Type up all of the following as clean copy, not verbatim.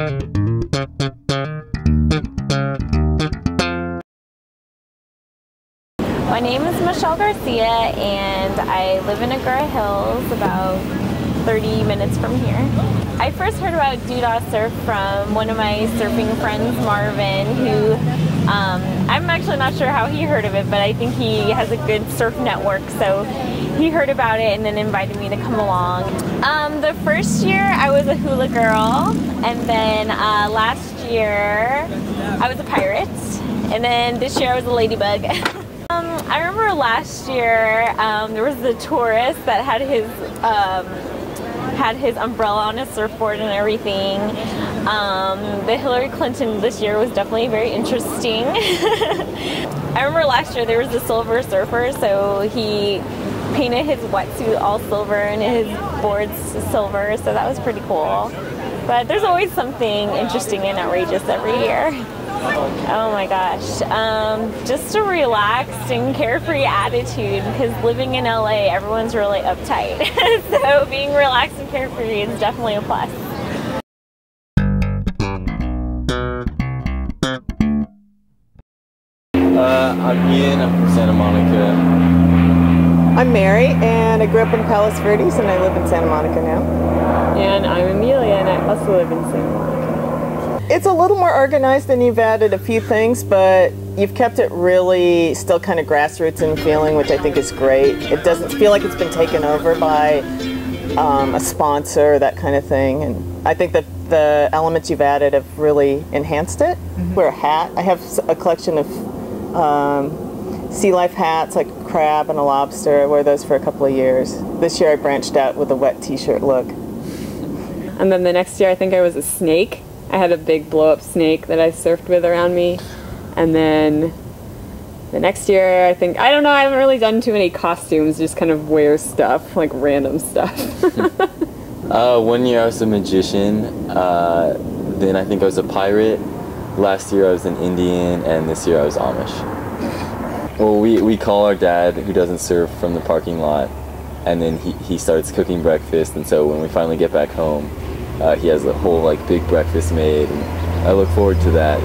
My name is Michelle Garcia and I live in Agoura Hills, about 30 minutes from here. I first heard about Doodah Surf from one of my surfing friends, Marvin, who I'm actually not sure how he heard of it, but I think he has a good surf network, so he heard about it and then invited me to come along. The first year I was a hula girl, and then last year I was a pirate, and then this year I was a ladybug. I remember last year there was the tourist that had his umbrella on his surfboard and everything. The Hillary Clinton this year was definitely very interesting. I remember last year there was a silver surfer, so he painted his wetsuit all silver and his boards silver, so that was pretty cool. But there's always something interesting and outrageous every year. Oh my gosh, just a relaxed and carefree attitude, because living in LA, everyone's really uptight. So being relaxed and carefree is definitely a plus. I'm Ian, I'm from Santa Monica. I'm Mary, and I grew up in Palos Verdes, and I live in Santa Monica now. And I'm Amelia, and I also live in Santa Monica. It's a little more organized, and you've added a few things, but you've kept it really still kind of grassroots in feeling, which I think is great. It doesn't feel like it's been taken over by a sponsor, that kind of thing. And I think that the elements you've added have really enhanced it. Wear a hat. I have a collection of sea life hats, like a crab and a lobster. I wore those for a couple of years. This year I branched out with a wet t-shirt look. And then the next year I think I was a snake. I had a big blow-up snake that I surfed with around me. And then the next year I don't know, I haven't really done too many costumes, just kind of wear stuff, like random stuff. 1 year I was a magician, then I think I was a pirate. Last year I was an Indian, and this year I was Amish. Well, we call our dad, who doesn't surf, from the parking lot, and then he starts cooking breakfast, and so when we finally get back home, he has a whole big breakfast made, and I look forward to that,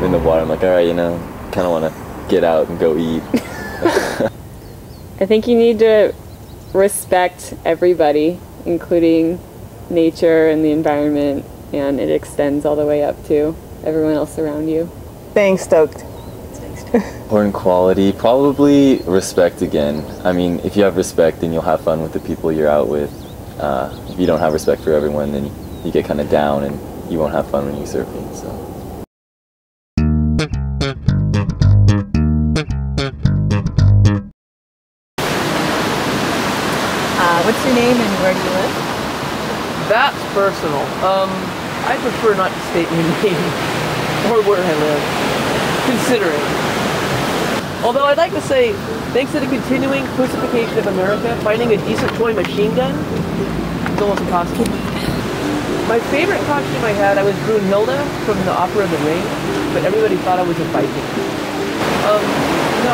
in the water. I'm like, alright, kind of want to get out and go eat. I think you need to respect everybody, including nature and the environment, and it extends all the way up to everyone else around you. Staying stoked. Important quality, probably respect again. I mean, if you have respect, then you'll have fun with the people you're out with. If you don't have respect for everyone, then you get kind of down and you won't have fun when you're surfing. So. What's your name and where do you live? That's personal. I prefer not to state my name or where I live, considering. Although I'd like to say, thanks to the continuing crucifixion of America, finding a decent toy machine gun is almost a costume. My favorite costume I had, I was Brunhilde from the Opera of the Ring, but everybody thought I was a Viking.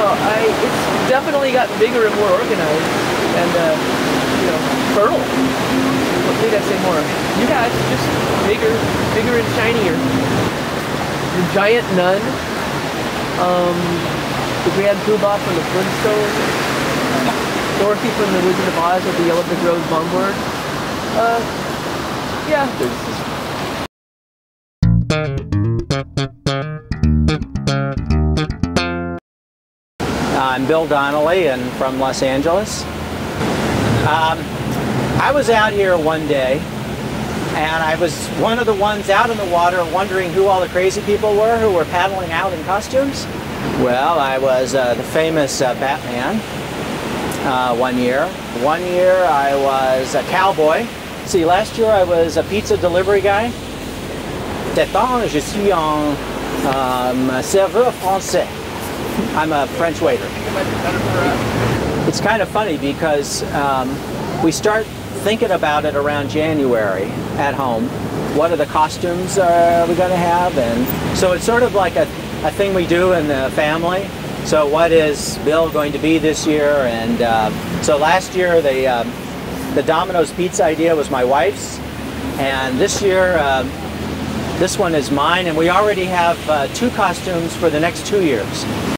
It's definitely gotten bigger and more organized, and fertile. What did I say more? Yeah, it's just bigger and shinier. The giant nun. The Grand Poobah from the Flintstones, Dorothy from the Wizard of Oz with the Yellow Brick Road longboard. I'm Bill Donnelly and from Los Angeles. I was out here one day, and I was one of the ones out in the water wondering who all the crazy people were who were paddling out in costumes. Well, I was the famous Batman 1 year. 1 year I was a cowboy. See, last year I was a pizza delivery guy. Cet temps, je suis un serveur français. I'm a French waiter. It's kind of funny because we start thinking about it around January at home. What are the costumes are we going to have? And so it's sort of like a thing we do in the family. So what is Bill going to be this year? And so last year the Domino's pizza idea was my wife's, and this year This one is mine, and we already have 2 costumes for the next 2 years.